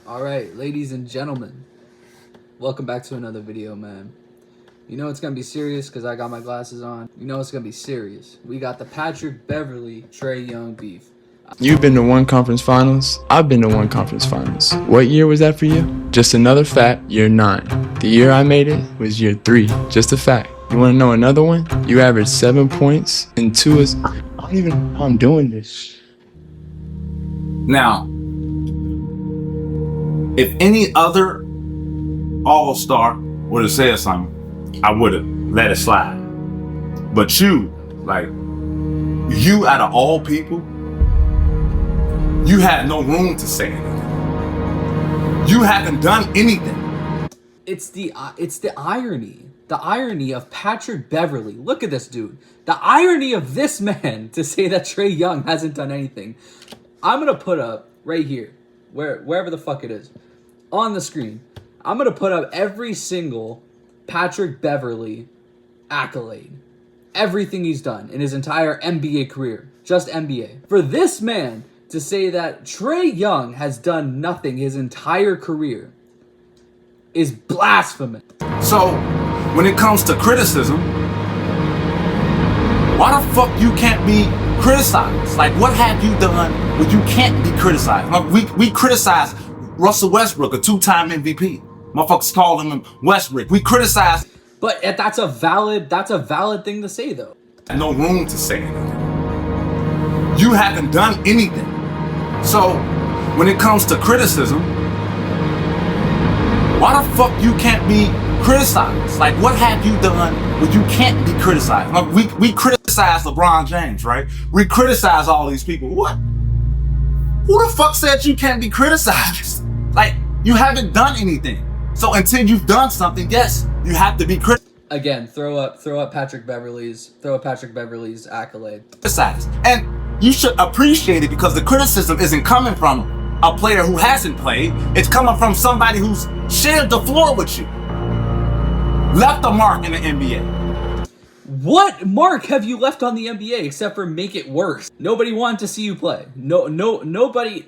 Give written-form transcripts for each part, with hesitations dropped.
Alright, ladies and gentlemen, welcome back to another video, man. You know it's gonna be serious because I got my glasses on. You know it's gonna be serious. We got the Patrick Beverley, Trae Young beef. You've been to one conference finals. I've been to one conference finals. What year was that for you? Just another fact, year 9. The year I made it was year 3. Just a fact. You want to know another one? You averaged 7 points and 2 is... I don't even know how I'm doing this. Now, if any other all-star would have said something, I would have let it slide. But you, you out of all people, you had no room to say anything. You haven't done anything. It's the irony of Patrick Beverley. Look at this dude. The irony of this man to say that Trae Young hasn't done anything. I'm gonna put up right here, wherever the fuck it is, on the screen. I'm gonna put up every single Patrick Beverley accolade, everything he's done in his entire NBA career, just NBA. For this man to say that Trae Young has done nothing his entire career is blasphemous. So, when it comes to criticism, why the fuck you can't be criticized? Like, what have you done where you can't be criticized? Like, we criticized Russell Westbrook, a 2-time MVP. Motherfuckers call him Westbrook. We criticized. But that's a valid thing to say, though. No room to say anything. You haven't done anything. So, when it comes to criticism, why the fuck you can't be criticized? Like, what have you done where you can't be criticized? Like, we criticize LeBron James, right? We criticize all these people. What? Who the fuck said you can't be criticized? Like, you haven't done anything. So until you've done something, yes, you have to be criticized. Again, throw up Patrick Beverley's accolade. And you should appreciate it because the criticism isn't coming from a player who hasn't played. It's coming from somebody who's shared the floor with you. Left a mark in the NBA. What mark have you left on the NBA except for make it worse? Nobody wanted to see you play. Nobody.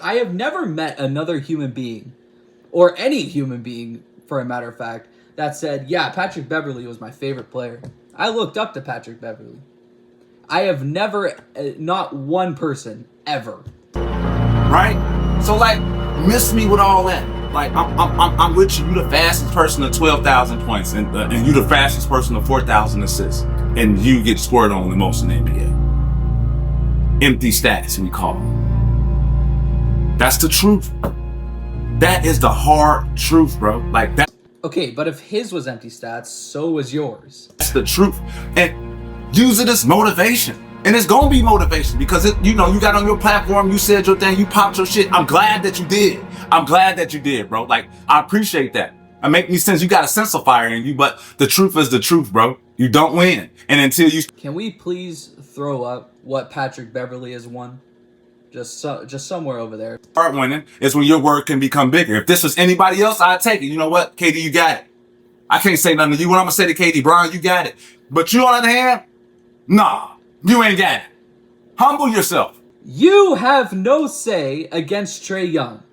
I have never met another human being, or any human being for a matter of fact, that said, yeah, Patrick Beverley was my favorite player. I looked up to Patrick Beverley. I have never, not one person, ever. Right? So, miss me with all that. Like, I'm with you. You the fastest person to 12,000 points, and you the fastest person to 4,000 assists, and you get scored on the most in the NBA. Empty stats, we call them. That's the truth. That is the hard truth, bro. Like that. Okay, but if his was empty stats, so was yours. That's the truth. And use it as motivation. And it's gonna be motivation because you got on your platform, you said your thing, you popped your shit. I'm glad that you did. I'm glad that you did, bro. Like, I appreciate that. It makes me sense. You got a sense of fire in you, but the truth is the truth, bro. You don't win. And until you... Can we please throw up what Patrick Beverley has won? Just somewhere over there. Start winning is when your word can become bigger. If this was anybody else, I'd take it. You know what? KD, you got it. I can't say nothing to you. What I'm gonna say to KD, Brian, you got it. But you, on the other hand, nah, you ain't got it. Humble yourself. You have no say against Trae Young.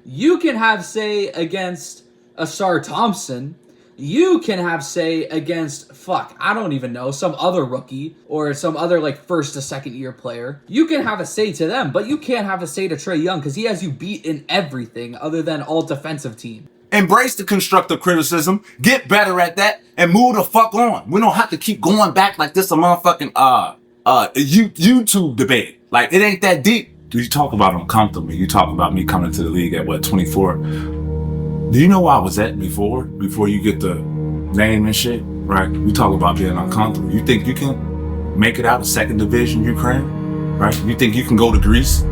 You can have say against Asar Thompson. You can have say against, I don't even know, some other rookie or some other first to second year player. You can have a say to them, but you can't have a say to Trae Young because he has you beat in everything other than all defensive team. Embrace the constructive criticism, get better at that, and move the fuck on. We don't have to keep going back like this a motherfucking YouTube debate. Like, it ain't that deep. You talk about uncomfortable. You talk about me coming to the league at 24. Do you know where I was at before you get the name and shit, right? We talk about being uncomfortable. You think you can make it out of second division Ukraine, right? You think you can go to Greece?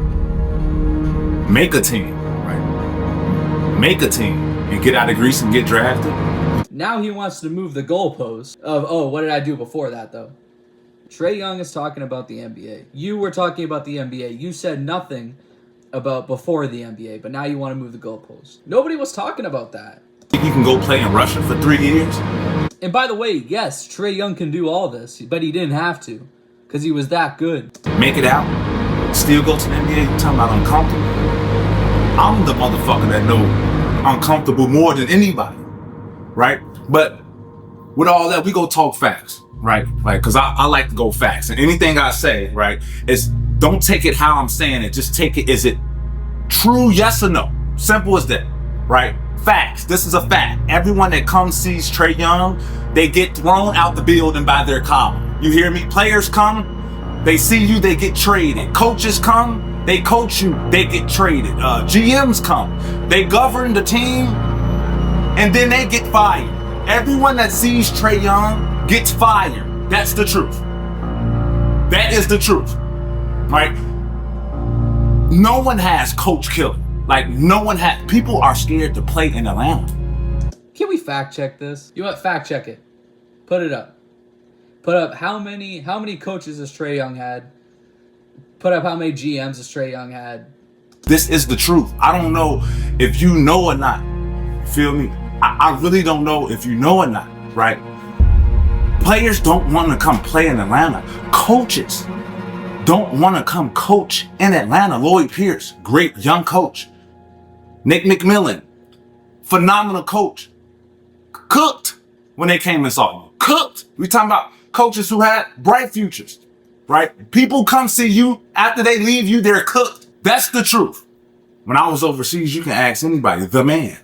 Make a team, right? Make a team and get out of Greece and get drafted. Now he wants to move the goalpost of, what did I do before that, though? Trae Young is talking about the NBA. You were talking about the NBA. You said nothing about before the NBA, but now you want to move the goalpost. Nobody was talking about that. Think you can go play in Russia for 3 years? And by the way, yes, Trae Young can do all this, but he didn't have to because he was that good. Make it out, still go to the NBA. You talking about uncomfortable? I'm the motherfucker that know I'm comfortable more than anybody, right? But with all that, we go talk facts, right? Like, cause I like to go facts. And anything I say, right, is don't take it how I'm saying it. Just take it, is it true, yes or no? Simple as that, right? Facts. This is a fact. Everyone that comes sees Trae Young, they get thrown out the building by their collar. You hear me? Players come, they see you, they get traded. Coaches come, they coach you, they get traded. GMs come, they govern the team, and then they get fired. Everyone that sees Trae Young gets fired. That's the truth. That is the truth, right? No one has coach killer. Like, no one has. People are scared to play in Atlanta. Can we fact check this? You want fact check it? Put it up. Put up how many coaches has Trae Young had? Put up how many GMs has Trae Young had? This is the truth. I don't know if you know or not. Feel me? I really don't know if you know or not, right? Players don't want to come play in Atlanta. Coaches don't want to come coach in Atlanta. Lloyd Pierce, great young coach. Nick McMillan, phenomenal coach. Cooked when they came and saw you. Cooked. We talking about coaches who had bright futures, right? People come see you after they leave you, they're cooked. That's the truth. When I was overseas, you can ask anybody, the man.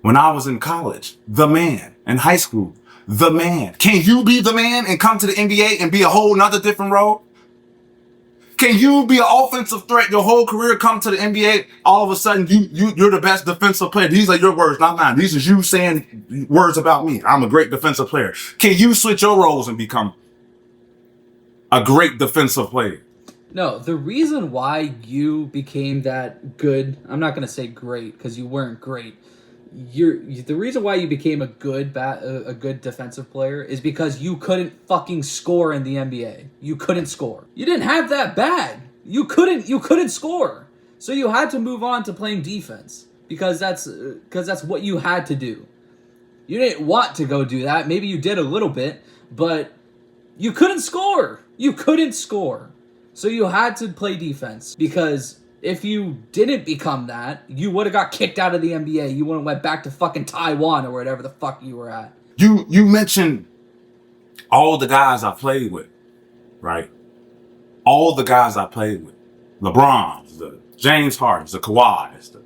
When I was in college, the man. In high school, the man. Can you be the man and come to the NBA and be a whole nother different role? Can you be an offensive threat your whole career, come to the NBA, all of a sudden you're the best defensive player? These are your words, not mine. These are you saying words about me. I'm a great defensive player. Can you switch your roles and become a great defensive player? No, the reason why you became that good, I'm not going to say great because you weren't great. The reason why you became a good defensive player is because you couldn't fucking score in the NBA. You couldn't score. You didn't have that bag. You couldn't score. So you had to move on to playing defense because that's what you had to do. You didn't want to go do that. Maybe you did a little bit, but you couldn't score. You couldn't score. So you had to play defense because if you didn't become that, you would have got kicked out of the NBA. You would have went back to fucking Taiwan or wherever the fuck you were at. You mentioned all the guys I played with, right? All the guys I played with. LeBrons, the James Hardens, the Kawhis, the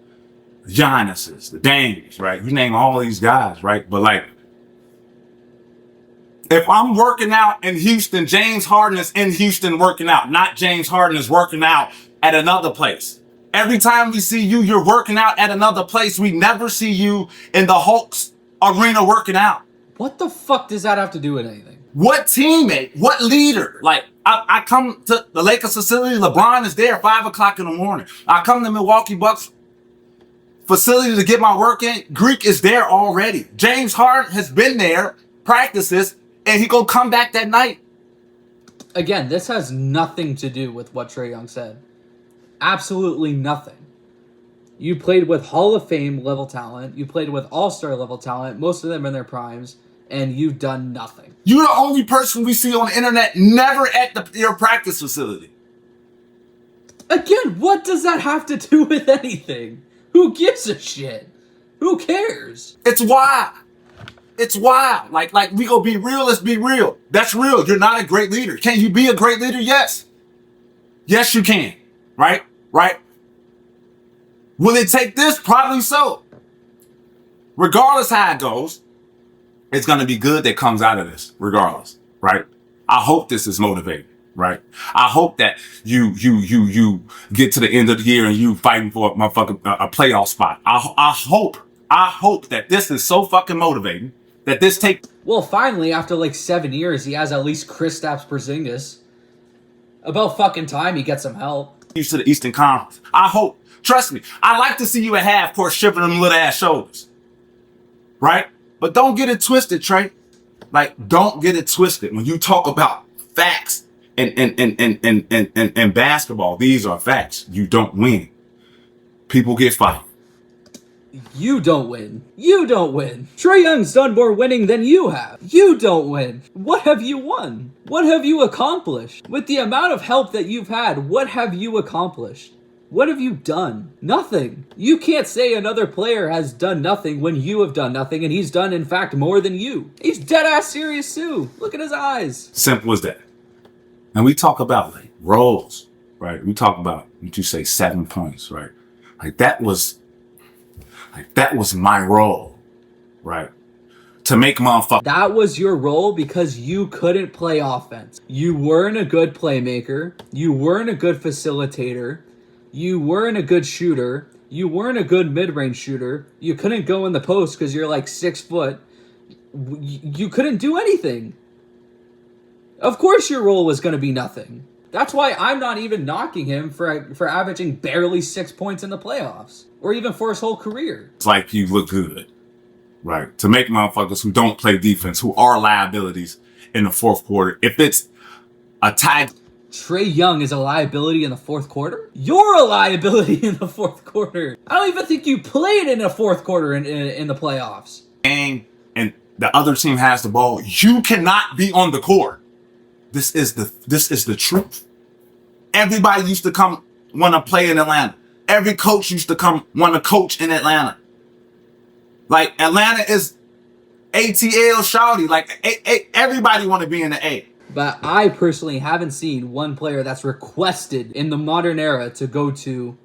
Giannis's, the Dames, right? You name all these guys, right? But like, if I'm working out in Houston, James Harden is in Houston working out, not James Harden is working out at another place. Every time we see you, you're working out at another place. We never see you in the Hawks arena working out. What the fuck does that have to do with anything? What teammate? What leader? Like, I come to the Lakers facility, LeBron is there 5 o'clock in the morning. I come to Milwaukee Bucks facility to get my work in. Greek is there already. James Harden has been there, practices, and he gonna come back that night. Again, this has nothing to do with what Trae Young said. Absolutely nothing. You played with Hall of Fame level talent. You played with All-Star level talent, most of them in their primes, and you've done nothing. You're the only person we see on the internet never at your practice facility. Again, what does that have to do with anything? Who gives a shit? Who cares? It's wild. It's wild. Like we go be real, let's be real. That's real. You're not a great leader. Can you be a great leader? Yes. Yes, you can. Right? Right? Will it take this? Probably so. Regardless how it goes, it's going to be good that comes out of this, regardless. Right? I hope this is motivating. Right? I hope that you get to the end of the year and you fighting for a motherfucking a playoff spot. I hope that this is so fucking motivating that this take. Well, finally, after like 7 years, he has at least Kristaps Porzingis. About fucking time he gets some help. Used to the Eastern Conference. I hope. Trust me. I like to see you at half court shipping them little ass shoulders. Right? But don't get it twisted, Trey. Like, don't get it twisted. When you talk about facts and basketball, these are facts. You don't win. People get fired. You don't win. You don't win. Trae Young's done more winning than you have. You don't win. What have you won? What have you accomplished? With the amount of help that you've had, what have you accomplished? What have you done? Nothing. You can't say another player has done nothing when you have done nothing, and he's done, in fact, more than you. He's dead-ass serious, too. Look at his eyes. Simple as that. And we talk about, like, roles, right? We talk about, what you say, 7 points, right? Like, that was my role, right? To make motherfuckers. That was your role because you couldn't play offense. You weren't a good playmaker. You weren't a good facilitator. You weren't a good shooter. You weren't a good mid-range shooter. You couldn't go in the post because you're like 6 foot. You couldn't do anything. Of course your role was going to be nothing. That's why I'm not even knocking him for averaging barely 6 points in the playoffs. Or even for his whole career. It's like you look good, right? To make motherfuckers who don't play defense, who are liabilities in the fourth quarter. If it's a tie... Trae Young is a liability in the fourth quarter? You're a liability in the fourth quarter. I don't even think you played in the fourth quarter in the playoffs. And the other team has the ball. You cannot be on the court. This is the truth. Everybody used to come want to play in Atlanta. Every coach used to come want to coach in Atlanta. Like, Atlanta is ATL shawty. Like, everybody want to be in the A. But I personally haven't seen one player that's requested in the modern era to go to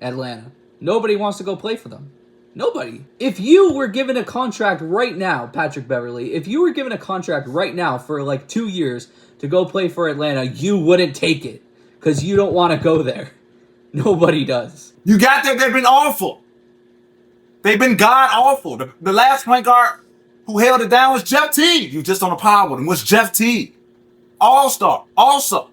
Atlanta. Nobody wants to go play for them. Nobody. If you were given a contract right now, Patrick Beverley, if you were given a contract right now for like 2 years to go play for Atlanta, you wouldn't take it because you don't want to go there. Nobody does. You got there, they've been awful. They've been god-awful. The last point guard who held it down was Jeff Teague. You just on a power with him. Was Jeff Teague. All-star. Also.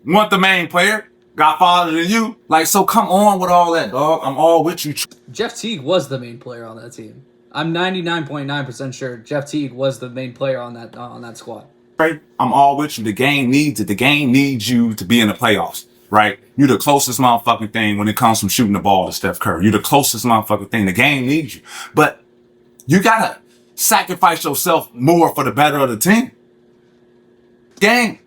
Want the main player. Got farther than you. Like, so come on with all that, dog. I'm all with you. Jeff Teague was the main player on that team. I'm 99.9% sure Jeff Teague was the main player on that squad. Right? I'm all with you. The game needs it. The game needs you to be in the playoffs. Right? You're the closest motherfucking thing when it comes from shooting the ball to Steph Curry. You're the closest motherfucking thing. The game needs you. But you gotta sacrifice yourself more for the better of the team. Game.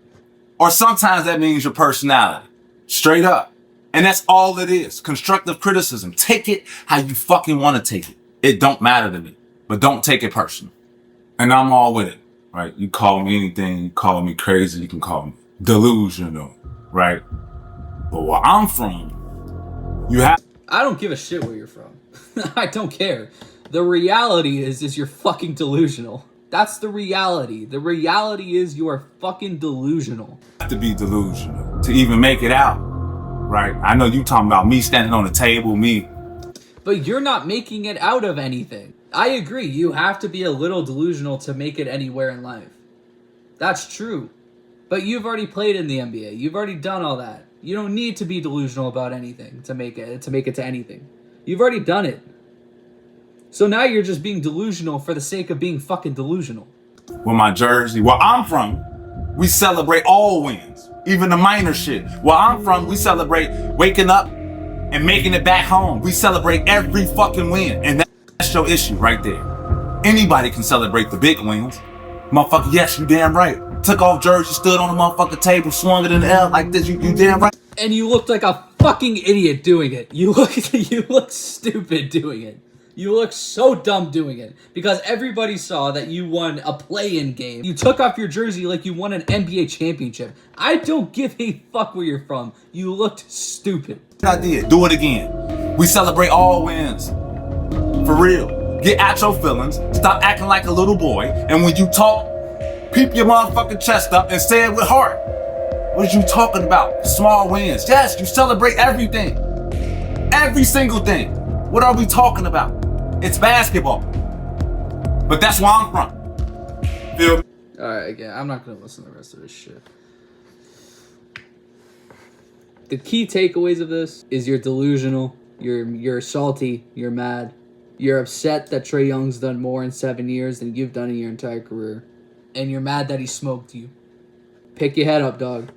Or sometimes that means your personality. Straight up. And that's all it is. Constructive criticism. Take it how you fucking want to take it. It don't matter to me. But don't take it personal. And I'm all with it. Right? You call me anything. You call me crazy. You can call me delusional. Right? But where I'm from, you have... I don't give a shit where you're from. I don't care. The reality is you're fucking delusional. That's the reality. The reality is you are fucking delusional. You have to be delusional to even make it out. Right? I know you talking about me standing on the table, me. But you're not making it out of anything. I agree. You have to be a little delusional to make it anywhere in life. That's true. But you've already played in the NBA. You've already done all that. You don't need to be delusional about anything to make it to anything. You've already done it. So now you're just being delusional for the sake of being fucking delusional. With my jersey, where I'm from, we celebrate all wins, even the minor shit. Where I'm from, we celebrate waking up and making it back home. We celebrate every fucking win, and that's your issue right there. Anybody can celebrate the big wins. Motherfucker, yes, you damn right. Took off jersey, stood on the motherfucking table, swung it in the air like this. You damn right. And you looked like a fucking idiot doing it. You look stupid doing it. You look so dumb doing it. Because everybody saw that you won a play-in game. You took off your jersey like you won an NBA championship. I don't give a fuck where you're from. You looked stupid. I did. Do it again. We celebrate all wins. For real. Get out your feelings. Stop acting like a little boy. And when you talk, peep your motherfucking chest up and say it with heart. What are you talking about? Small wins. Yes, you celebrate everything. Every single thing. What are we talking about? It's basketball. But that's where I'm from. Feel me? Alright, again, I'm not going to listen to the rest of this shit. The key takeaways of this is you're delusional, you're salty, you're mad, you're upset that Trae Young's done more in 7 years than you've done in your entire career, and you're mad that he smoked you. Pick your head up, dog.